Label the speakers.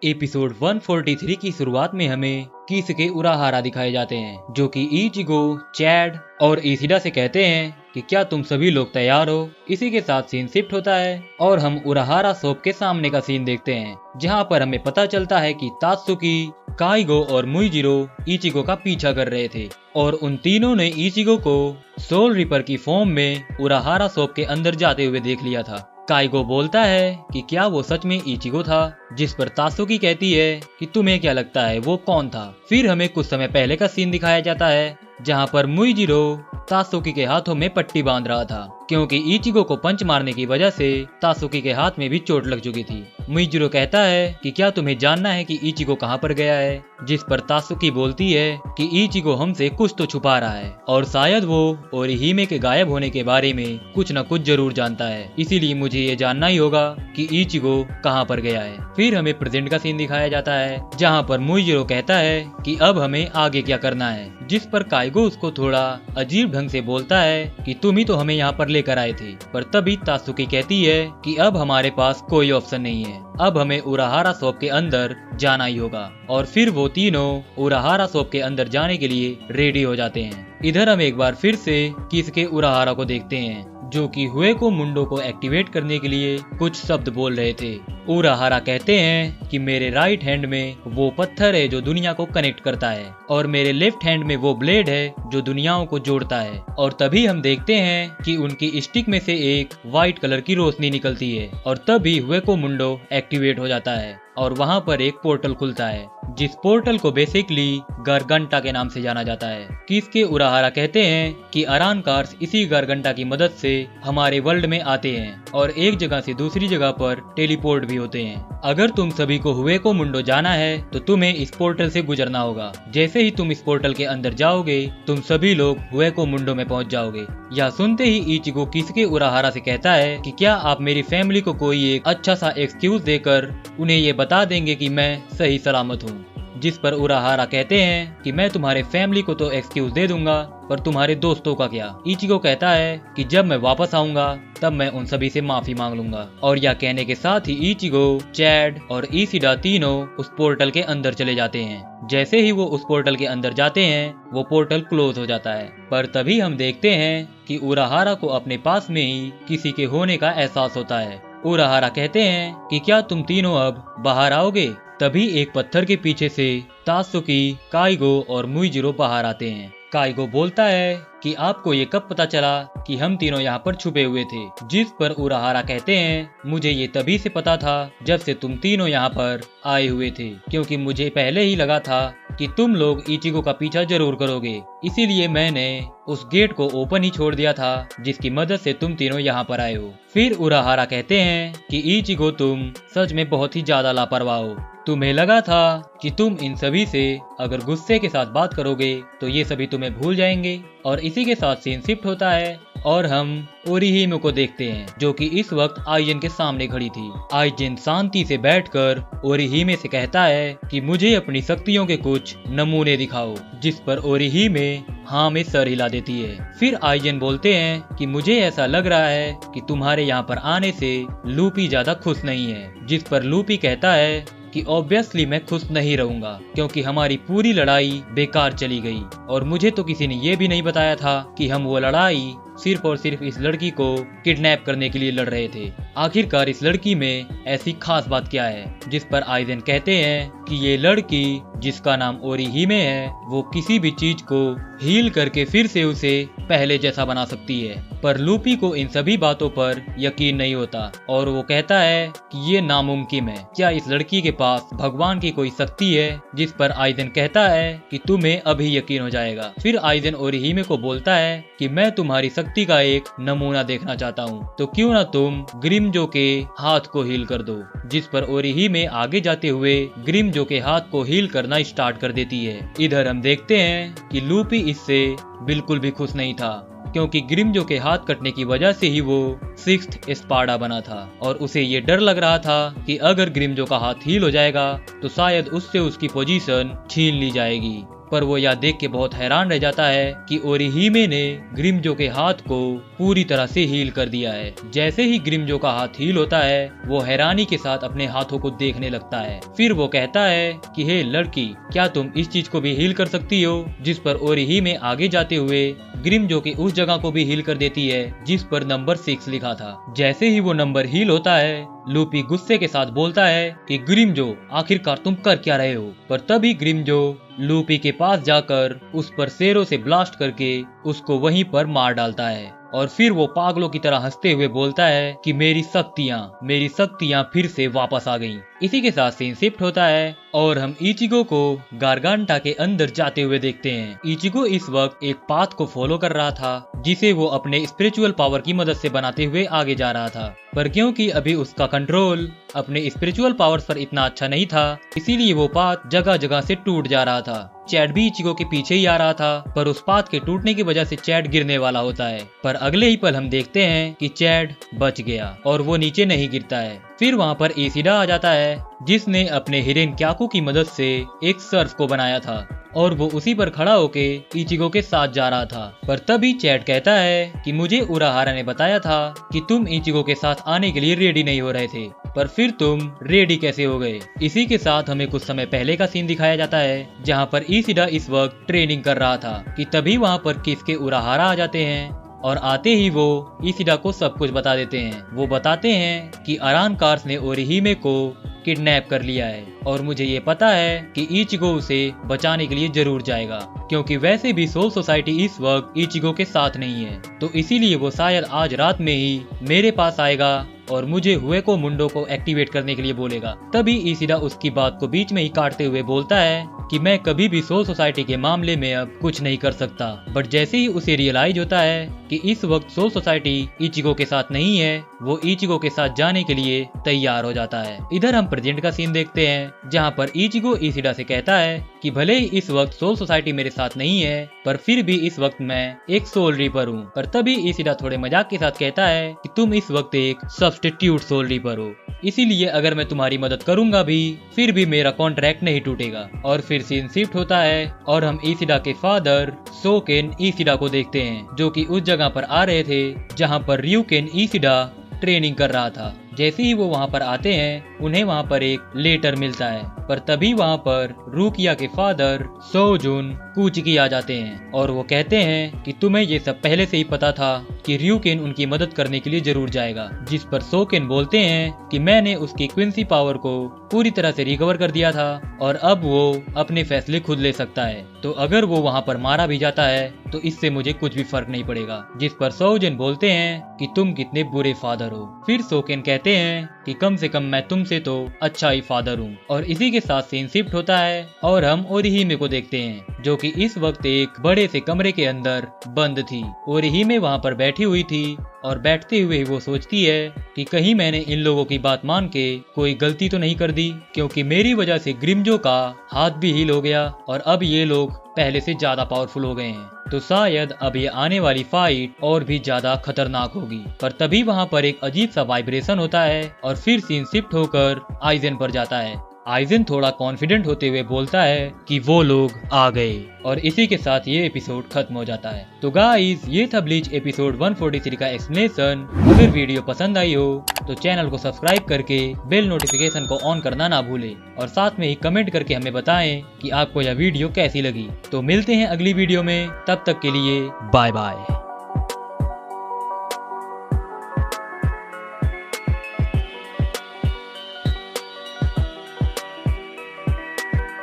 Speaker 1: Episode 143 की शुरुआत में हमें किसुके उराहारा दिखाए जाते हैं, जो कि इचिगो, चैड और इशिडा से कहते हैं कि क्या तुम सभी लोग तैयार हो। इसी के साथ सीन शिफ्ट होता है और हम उराहारा शॉप के सामने का सीन देखते हैं, जहां पर हमें पता चलता है कि तात्सुकी, काइगो और मुइजिरो इचिगो का पीछा कर रहे थे और उन तीनों ने इचिगो को सोल रिपर की फॉर्म में उराहारा शॉप के अंदर जाते हुए देख लिया था। काइगो बोलता है कि क्या वो सच में इचिगो था, जिस पर तात्सुकी कहती है कि तुम्हें क्या लगता है वो कौन था। फिर हमें कुछ समय पहले का सीन दिखाया जाता है, जहां पर मुइजिरो तात्सुकी के हाथों में पट्टी बांध रहा था, क्योंकि इचिगो को पंच मारने की वजह से तात्सुकी के हाथ में भी चोट लग चुकी थी। मुइजिरो कहता है कि क्या तुम्हें जानना है कि इचिगो कहां पर गया है, जिस पर तात्सुकी बोलती है कि इचिगो हमसे कुछ तो छुपा रहा है और शायद वो ओरिहिमे के गायब होने के बारे में कुछ न कुछ जरूर जानता है, इसीलिए मुझे ये जानना ही होगा कि इचिगो कहां पर गया है। फिर हमें प्रेजेंट का सीन दिखाया जाता है, जहां पर मुइजिरो कहता है कि अब हमें आगे क्या करना है, जिस पर काइगो उसको थोड़ा अजीब ढंग से बोलता है कि तुम ही तो हमें यहाँ पर लेकर आए थे। पर तभी तात्सुकी कहती है कि अब हमारे पास कोई ऑप्शन नहीं है, अब हमें उराहारा शॉप के अंदर जाना ही होगा। और फिर वो तीनों उराहारा शॉप के अंदर जाने के लिए रेडी हो जाते हैं। इधर हम एक बार फिर से किसुके उराहारा को देखते हैं, जो कि हुएको मुंडो को एक्टिवेट करने के लिए कुछ शब्द बोल रहे थे। उराहारा कहते हैं कि मेरे राइट हैंड में वो पत्थर है जो दुनिया को कनेक्ट करता है और मेरे लेफ्ट हैंड में वो ब्लेड है जो दुनियाओं को जोड़ता है। और तभी हम देखते हैं कि उनकी स्टिक में से एक व्हाइट कलर की रोशनी निकलती है और तभी हुएको मुंडो एक्टिवेट हो जाता है और वहां पर एक पोर्टल खुलता है, जिस पोर्टल को बेसिकली गारगंटा के नाम से जाना जाता है। किसुके उराहारा कहते हैं कि अरान कार्स इसी गारगंटा की मदद से हमारे वर्ल्ड में आते हैं और एक जगह से दूसरी जगह पर टेलीपोर्ट भी होते हैं। अगर तुम सभी को हुएको मुंडो जाना है तो तुम्हें इस पोर्टल से गुजरना होगा। जैसे ही तुम इस पोर्टल के अंदर जाओगे, तुम सभी लोग हुएको मुंडो में पहुंच जाओगे। यह सुनते ही इचिगो किसुके उराहारा से कहता है कि क्या आप मेरी फैमिली को कोई एक अच्छा सा एक्सक्यूज देकर उन्हें ये बता देंगे कि मैं सही सलामत हूँ। जिस पर उराहारा कहते हैं कि मैं तुम्हारे फैमिली को तो एक्सक्यूज दे दूंगा, पर तुम्हारे दोस्तों का क्या। इचिगो कहता है कि जब मैं वापस आऊंगा तब मैं उन सभी से माफी मांग लूंगा। और यह कहने के साथ ही इचिगो, चैड और इशिडा तीनों उस पोर्टल के अंदर चले जाते हैं। जैसे ही वो उस पोर्टल के अंदर जाते हैं, वो पोर्टल क्लोज हो जाता है। पर तभी हम देखते हैं कि उराहारा को अपने पास में ही किसी के होने का एहसास होता है। उराहारा कहते हैं कि क्या तुम तीनों अब बाहर आओगे। तभी एक पत्थर के पीछे से तात्सुकी, काइगो और मुइजिरो बाहर आते हैं। काइगो बोलता है कि आपको ये कब पता चला कि हम तीनों यहाँ पर छुपे हुए थे। जिस पर उराहारा कहते हैं मुझे ये तभी से पता था जब से तुम तीनों यहाँ पर आए हुए थे, क्योंकि मुझे पहले ही लगा था कि तुम लोग इचिगो का पीछा जरूर करोगे, इसीलिए मैंने उस गेट को ओपन ही छोड़ दिया था जिसकी मदद से तुम तीनों यहाँ पर आए हो। फिर उराहारा कहते हैं कि इचिगो तुम सच में बहुत ही ज्यादा लापरवाह हो। तुम्हें लगा था कि तुम इन सभी से अगर गुस्से के साथ बात करोगे तो ये सभी तुम्हें भूल जाएंगे। और इसी के साथ सीन शिफ्ट होता है और हम ओरिहिमे को देखते हैं, जो कि इस वक्त आइजन के सामने खड़ी थी। आइजन शांति से बैठकर ओरिहिमे से कहता है कि मुझे अपनी शक्तियों के कुछ नमूने दिखाओ, जिस पर ओरिहिमे हाँ में सर हिला देती है। फिर आइजन बोलते हैं कि मुझे ऐसा लग रहा है कि तुम्हारे यहाँ पर आने से लूपी ज्यादा खुश नहीं है। जिस पर लूपी कहता है कि ऑब्वियसली मैं खुश नहीं रहूंगा, क्योंकि हमारी पूरी लड़ाई बेकार चली गई और मुझे तो किसी ने ये भी नहीं बताया था कि हम वो लड़ाई सिर्फ और सिर्फ इस लड़की को किडनैप करने के लिए लड़ रहे थे। आखिरकार इस लड़की में ऐसी खास बात क्या है। जिस पर आइजन कहते हैं कि ये लड़की, जिसका नाम ओरिहिमे है, वो किसी भी चीज को हील करके फिर से उसे पहले जैसा बना सकती है। पर लूपी को इन सभी बातों पर यकीन नहीं होता और वो कहता है कि ये नामुमकिन है। क्या इस लड़की के पास भगवान की कोई शक्ति है। जिस पर आइजन कहता है कि तुम्हें अभी यकीन हो जाएगा। फिर आइजन ओरिहिमे को बोलता है कि मैं तुम्हारी शक्ति का एक नमूना देखना चाहता हूँ, तो क्यों ना तुम ग्रिमजो के हाथ को हील कर दो। जिस पर ओरिहिमे आगे जाते हुए ग्रिमजो के हाथ को हील करना स्टार्ट कर देती है। इधर हम देखते हैं कि लूपी इससे बिल्कुल भी खुश नहीं था, क्योंकि ग्रिमजो के हाथ कटने की वजह से ही वो 6th एस्पाडा बना था और उसे ये डर लग रहा था कि अगर ग्रिमजो का हाथ हील हो जाएगा तो शायद उससे उसकी पोजीशन छीन ली जाएगी। पर वो यह देख के बहुत हैरान रह जाता है कि ओरिहिमे ने ग्रिमजो के हाथ को पूरी तरह से हील कर दिया है। जैसे ही ग्रिमजो का हाथ हील होता है वो हैरानी के साथ अपने हाथों को देखने लगता है। फिर वो कहता है कि हे लड़की, क्या तुम इस चीज को भी हील कर सकती हो? जिस पर ओरिहिमे आगे जाते हुए ग्रिमजो की उस जगह को भी हील कर देती है जिस पर नंबर 6 लिखा था। जैसे ही वो नंबर हील होता है लूपी गुस्से के साथ बोलता है कि ग्रिमजो, आखिरकार तुम कर क्या रहे हो? पर तभी ग्रिमजो लूपी के पास जाकर उस पर शेरों से ब्लास्ट करके उसको वहीं पर मार डालता है और फिर वो पागलों की तरह हंसते हुए बोलता है कि मेरी शक्तियां फिर से वापस आ गईं। इसी के साथ सीन शिफ्ट होता है और हम इचिगो को गारगांटा के अंदर जाते हुए देखते हैं। इचिगो इस वक्त एक पाथ को फॉलो कर रहा था जिसे वो अपने स्पिरिचुअल पावर की मदद से बनाते हुए आगे जा रहा था, पर क्योंकि अभी उसका कंट्रोल अपने स्पिरिचुअल पावर्स पर इतना अच्छा नहीं था इसीलिए वो पाथ जगह जगह से टूट जा रहा था। चैड भी इचिगो के पीछे ही आ रहा था, पर उस पाथ के टूटने की वजह से चैड गिरने वाला होता है, पर अगले ही पल हम देखते हैं कि चैड बच गया और वो नीचे नहीं गिरता है। फिर वहाँ पर एसिडा आ जाता है जिसने अपने हिरेन क्याकू की मदद से एक सर्फ को बनाया था और वो उसी पर खड़ा होके इचिगो के साथ जा रहा था। पर तभी चैड कहता है कि मुझे उराहारा ने बताया था कि तुम इचिगो के साथ आने के लिए रेडी नहीं हो रहे थे, पर फिर तुम रेडी कैसे हो गए? इसी के साथ हमें कुछ समय पहले का सीन दिखाया जाता है जहाँ पर इसिडा इस वक्त ट्रेनिंग कर रहा था कि तभी वहाँ पर किसके उराहारा आ जाते हैं और आते ही वो इसिडा को सब कुछ बता देते हैं। वो बताते हैं कि अरान कार्स ने ओरिहिमे को किडनैप कर लिया है और मुझे ये पता है कि इचिगो उसे बचाने के लिए जरूर जाएगा, क्योंकि वैसे भी सोल सोसाइटी इस वक्त इचिगो के साथ नहीं है, तो इसीलिए वो शायद आज रात में ही मेरे पास आएगा और मुझे हुएको मुंडो को एक्टिवेट करने के लिए बोलेगा। तभी इसिडा उसकी बात को बीच में ही काटते हुए बोलता है कि मैं कभी भी सोल सोसाइटी के मामले में अब कुछ नहीं कर सकता। बट जैसे ही उसे रियलाइज होता है कि इस वक्त सोल सोसाइटी इचिगो के साथ नहीं है, वो इचिगो के साथ जाने के लिए तैयार हो जाता है। इधर हम प्रेजेंट का सीन देखते हैं जहाँ पर इचिगो इसिडा से कहता है कि भले ही इस वक्त सोल सोसाइटी मेरे साथ नहीं है, पर फिर भी इस वक्त मैं एक सोल रीपर हूँ। पर तभी इसिडा थोड़े मजाक के साथ कहता है कि तुम इस वक्त एक सब्स्टिट्यूट सोल रीपर हो, इसीलिए अगर मैं तुम्हारी मदद करूंगा भी फिर भी मेरा कॉन्ट्रैक्ट नहीं टूटेगा। और फिर सीन शिफ्ट होता है और हम इसिडा के फादर सोकेन इसिडा को देखते हैं जो कि उस जगह पर आ रहे थे जहां पर ryuken इसिडा ट्रेनिंग कर रहा था। जैसे ही वो वहाँ पर आते हैं उन्हें वहाँ पर एक लेटर मिलता है, पर तभी वहाँ पर रूकिया के फादर सोजुन कुचिकी आ जाते हैं और वो कहते हैं कि तुम्हें ये सब पहले से ही पता था कि ryuken उनकी मदद करने के लिए जरूर जाएगा। जिस पर सोकेन बोलते हैं कि मैंने उसकी क्विंसी पावर को पूरी तरह से रिकवर कर दिया था और अब वो अपने फैसले खुद ले सकता है, तो अगर वो वहाँ पर मारा भी जाता है तो इससे मुझे कुछ भी फर्क नहीं पड़ेगा। जिस पर सोजुन बोलते हैं कि तुम कितने बुरे फादर हो। फिर सोकेन कहते हैं कि कम से कम मैं तुमसे तो अच्छा ही फादर हूँ। और इसी के साथ सीन शिफ्ट होता है और हम ओरिहिमे को देखते हैं जो कि इस वक्त एक बड़े से कमरे के अंदर बंद थी। ओरिहिमे वहाँ पर बैठी हुई थी और बैठते हुए वो सोचती है कि कहीं मैंने इन लोगों की बात मान के कोई गलती तो नहीं कर दी, क्योंकि मेरी वजह से ग्रिमजो का हाथ भी हील हो गया और अब ये लोग पहले से ज्यादा पावरफुल हो गए हैं, तो शायद अब ये आने वाली फाइट और भी ज्यादा खतरनाक होगी। पर तभी वहाँ पर एक अजीब सा वाइब्रेशन होता है और फिर सीन शिफ्ट होकर आइजेन पर जाता है। आइजेन थोड़ा कॉन्फिडेंट होते हुए बोलता है कि वो लोग आ गए और इसी के साथ ये एपिसोड खत्म हो जाता है। तो गाइस, ये था ब्लीच एपिसोड 143 का एक्सप्लेनेशन। अगर वीडियो पसंद आई हो तो चैनल को सब्सक्राइब करके बेल नोटिफिकेशन को ऑन करना ना भूलें और साथ में ही कमेंट करके हमें बताएं कि आपको यह वीडियो कैसी लगी। तो मिलते हैं अगली वीडियो में, तब तक के लिए बाय बाय।